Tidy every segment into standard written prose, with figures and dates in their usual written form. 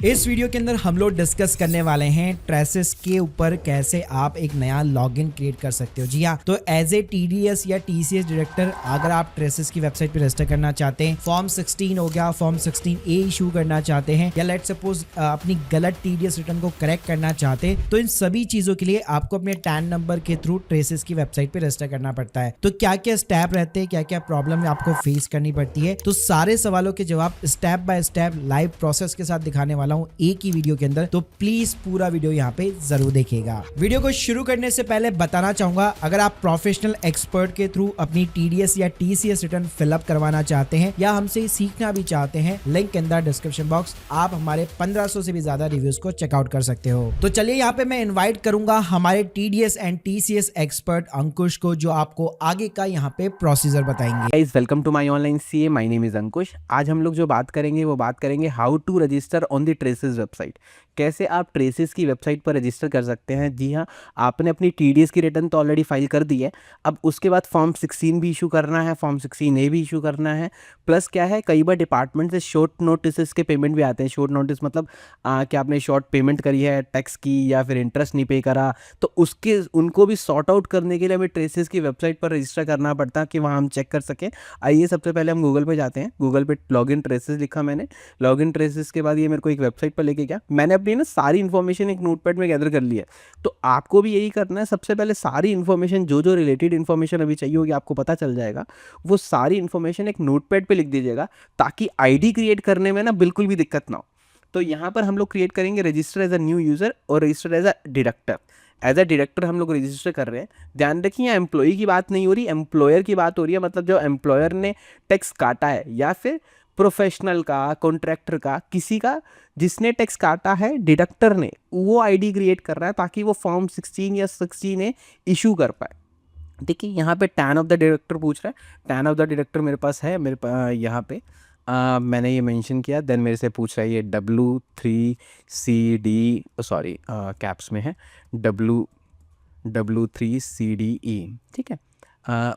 इस वीडियो के अंदर हम लोग डिस्कस करने वाले हैं ट्रेसेस के ऊपर कैसे आप एक नया लॉगिन क्रिएट कर सकते हो। जी हाँ, तो एज ए टीडीएस या टीसीएस डायरेक्टर अगर आप ट्रेसेस की वेबसाइट पे रजिस्टर करना चाहते हैं, फॉर्म 16 हो गया, फॉर्म 16A इशू करना चाहते हैं, या लेट सपोज अपनी गलत टीडीएस रिटर्न को करेक्ट करना चाहते हैं, तो इन सभी चीजों के लिए आपको अपने टैन नंबर के थ्रू ट्रेसेस की वेबसाइट पे रजिस्टर करना पड़ता है। तो क्या क्या स्टेप रहते हैं, क्या क्या प्रॉब्लम आपको फेस करनी पड़ती है, तो सारे सवालों के जवाब step by step live process के साथ दिखाने वाला हूं एक ही वीडियो के अंदर। तो प्लीज पूरा वीडियो यहाँ पे जरूर देखिएगा। वीडियो को शुरू करने से पहले बताना चाहूंगा, अगर आप प्रोफेशनल एक्सपर्ट के थ्रू अपनी टीडीएस या टीसीएस रिटर्न फिलअप करवाना चाहते हैं या हमसे सीखना भी चाहते हैं, लिंक के अंदर डिस्क्रिप्शन बॉक्स, आप हमारे 1500 से भी ज्यादा रिव्यूज को चेकआउट कर सकते हो। तो चलिए यहाँ पे मैं इन्वाइट करूंगा हमारे TDS and TCS expert Ankush को, जो आपको आगे का यहाँ पे प्रोसीजर बताएंगे। Guys, welcome to my online CA. My name is Ankush. आज हम लोग जो बात करेंगे वो बात करेंगे how to register on the TRACES website. कैसे आप ट्रेसेस की वेबसाइट पर रजिस्टर कर सकते हैं। जी हाँ, आपने अपनी टीडीएस की रिटर्न तो ऑलरेडी फाइल कर दी है, अब उसके बाद फॉर्म 16 भी इशू करना है, फॉर्म 16A भी इशू करना है। प्लस क्या है, कई बार डिपार्टमेंट से शॉर्ट नोटिस के पेमेंट भी आते हैं। शॉर्ट नोटिस मतलब कि आपने शॉर्ट पेमेंट करी है टैक्स की या फिर इंटरेस्ट नहीं पे करा, तो उसके उनको भी सॉर्ट आउट करने के लिए हमें ट्रेसेस की वेबसाइट पर रजिस्टर करना पड़ता है कि वहाँ हम चेक कर सकें। आइए सबसे पहले हम गूगल पे जाते हैं। गूगल पे लॉगिन ट्रेसेस लिखा मैंने। लॉगिन ट्रेसेस के बाद ये मेरे को एक वेबसाइट पर लेके गया। मैंने अपनी ना सारी इन्फॉर्मेशन एक नोटपैड में गैदर कर ली है। तो आपको भी यही करना है। सबसे पहले सारी इन्फॉर्मेशन जो रिलेटेड इन्फॉर्मेशन अभी चाहिए होगी आपको पता चल जाएगा, वो सारी इन्फॉर्मेशन एक नोटपैड पे लिख दीजिएगा, ताकि आईडी क्रिएट करने में ना बिल्कुल भी दिक्कत ना हो। तो यहाँ पर हम लोग क्रिएट करेंगे register as a new user और register as a deductor. As a director हम लोग रजिस्टर कर रहे हैं। ध्यान रखिए, एम्प्लॉई की बात नहीं हो रही, एम्प्लॉयर की बात हो रही है। मतलब जो एम्प्लॉयर ने टैक्स काटा है, या फिर प्रोफेशनल का, कॉन्ट्रैक्टर का, किसी का जिसने टैक्स काटा है, डिडक्टर ने, वो आईडी क्रिएट कर रहा है ताकि वो फॉर्म 16 या 16A इशू कर पाए। देखिए यहाँ पे टैन ऑफ द डायरेक्टर पूछ रहा है। टैन ऑफ द डायरेक्टर मेरे पास है, मेरे पास यहाँ पे मैंने ये मेंशन किया। देन मेरे से पूछ रहा है ये W3CD, सॉरी कैप्स में है, W3CDE, ठीक है।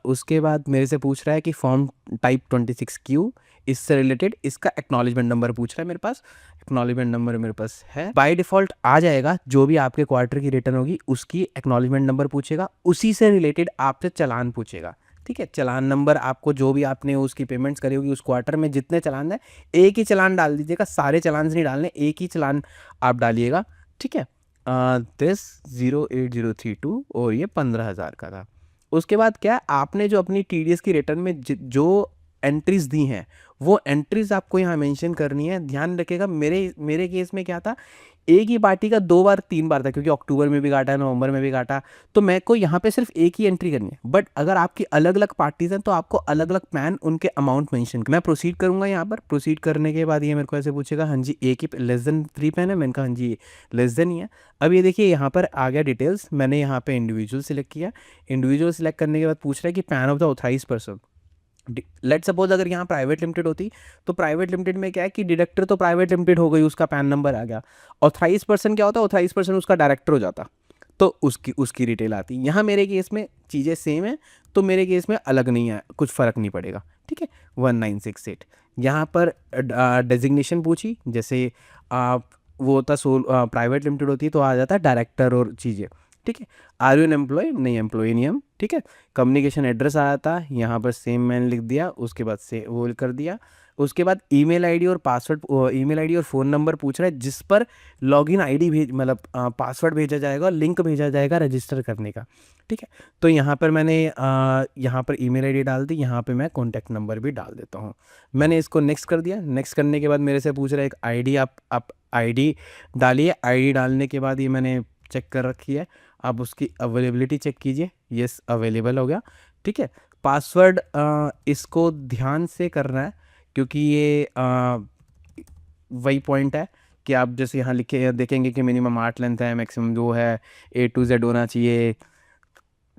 उसके बाद मेरे से पूछ रहा है कि फॉर्म टाइप 26Q, इससे रिलेटेड इसका एक्नॉलेजमेंट नंबर पूछ रहा है। मेरे पास एक्नॉलेजमेंट नंबर मेरे पास है, बाय डिफ़ॉल्ट आ जाएगा। जो भी आपके क्वार्टर की रिटर्न होगी उसकी एक्नॉलेजमेंट नंबर पूछेगा, उसी से रिलेटेड आपसे चालान पूछेगा, ठीक है। चालान नंबर आपको जो भी आपने उसकी पेमेंट्स करी होगी उस क्वार्टर में जितने चालान है, एक ही चालान डाल दीजिएगा। सारे चालान नहीं डालने, एक ही चालान आप डालिएगा, ठीक है। दिस 08032 और ये 15,000 का था। उसके बाद क्या, आपने जो अपनी टीडीएस की रिटर्न में जो एंट्रीज दी हैं, वो एंट्रीज आपको यहाँ मेंशन करनी है। ध्यान रखिएगा, मेरे केस में क्या था, एक ही पार्टी का 2 बार 3 बार था, क्योंकि अक्टूबर में भी काटा, नवंबर में भी काटा, तो मेरे को यहाँ पे सिर्फ एक ही एंट्री करनी है। बट अगर आपकी अलग अलग पार्टीज हैं तो आपको अलग अलग पैन, उनके अमाउंट मेंशन। मैं प्रोसीड करूँगा। यहाँ पर प्रोसीड करने के बाद ये मेरे को ऐसे पूछेगा, हाँ जी एक ही लेस देन 3 पैन है। मैंने कहा हाँ जी लेस देन ही है। अब ये देखिए यहाँ पर आ गया डिटेल्स। मैंने यहाँ पे इंडिविजुअल सिलेक्ट किया। इंडिविजुअल सिलेक्ट करने के बाद पूछ रहा है कि PAN of the authorize person. Let suppose अगर यहाँ प्राइवेट लिमिटेड होती, तो प्राइवेट लिमिटेड में क्या है कि डिडक्टर तो प्राइवेट लिमिटेड हो गई, उसका पैन नंबर आ गया। ऑथराइज पर्सन क्या होता है, ऑथराइज पर्सन उसका डायरेक्टर हो जाता, तो उसकी डिटेल आती। यहाँ मेरे केस में चीज़ें सेम है, तो मेरे केस में अलग नहीं है, कुछ फ़र्क नहीं पड़ेगा, ठीक है। 1968 यहाँ पर डेजिग्नेशन पूछी। जैसे वो होता प्राइवेट लिमिटेड होती तो आ जाता है डायरेक्टर और चीज़ें, ठीक है। आर यू एन एम्प्लॉय, नहीं एम्प्लॉय नहीं हम, ठीक है। कम्युनिकेशन एड्रेस आया था, यहाँ पर सेम मैंने लिख दिया। उसके बाद से वो कर दिया। उसके बाद ईमेल आईडी और पासवर्ड, ईमेल आईडी और फ़ोन नंबर पूछ रहा है, जिस पर लॉगिन आईडी मतलब पासवर्ड भेजा जाएगा, लिंक भेजा जाएगा रजिस्टर करने का, ठीक है। तो यहाँ पर मैंने यहाँ पर ईमेल आईडी डाल दी। यहाँ पे मैं कॉन्टैक्ट नंबर भी डाल देता हूँ। मैंने इसको नेक्स्ट कर दिया। नेक्स्ट करने के बाद मेरे से पूछ रहा है एक आईडी, आप आईडी डालिए। आईडी डालने के बाद ये मैंने चेक कर रखी है, आप उसकी अवेलेबिलिटी चेक कीजिए। यस, अवेलेबल हो गया, ठीक है। पासवर्ड इसको ध्यान से करना है, क्योंकि ये वही पॉइंट है कि आप जैसे यहाँ लिखे देखेंगे कि मिनिमम 8 लेंथ है, मैक्सिमम 2 है, A to Z होना चाहिए,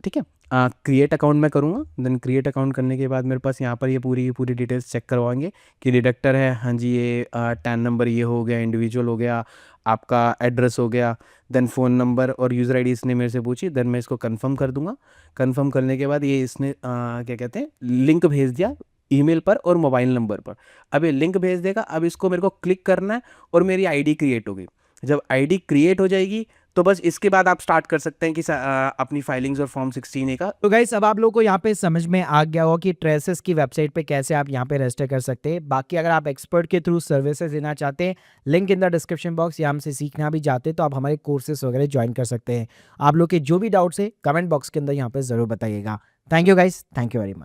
ठीक है। क्रिएट अकाउंट मैं करूँगा। देन क्रिएट अकाउंट करने के बाद मेरे पास यहाँ पर ये पूरी डिटेल्स चेक करवाएंगे कि डिडक्टर है, हाँ जी ये टैन नंबर ये हो गया, इंडिविजुअल हो गया, आपका एड्रेस हो गया, देन फ़ोन नंबर और यूज़र आईडी इसने मेरे से पूछी। देन मैं इसको कंफर्म कर दूंगा। कंफर्म करने के बाद ये इसने क्या कहते हैं, लिंक भेज दिया ईमेल पर और मोबाइल नंबर पर। अब ये लिंक भेज देगा, अब इसको मेरे को क्लिक करना है और मेरी आईडी क्रिएट होगी। जब आईडी क्रिएट हो जाएगी तो बस इसके बाद आप स्टार्ट कर सकते हैं कि अपनी फाइलिंग्स और फॉर्म 16A का। तो गाइस अब आप लोगों को यहाँ पे समझ में आ गया होगा कि ट्रेसेस की वेबसाइट पे कैसे आप यहाँ पे रजिस्टर कर सकते हैं। बाकी अगर आप एक्सपर्ट के थ्रू सर्विसेज लेना चाहते हैं, link in the description box, या हमसे सीखना भी चाहते हैं तो आप हमारे कोर्सेज वगैरह ज्वाइन कर सकते हैं। आप लोग के जो भी डाउट्स है कमेंट बॉक्स के अंदर यहाँ पे जरूर बताइएगा। Thank you guys, thank you very much.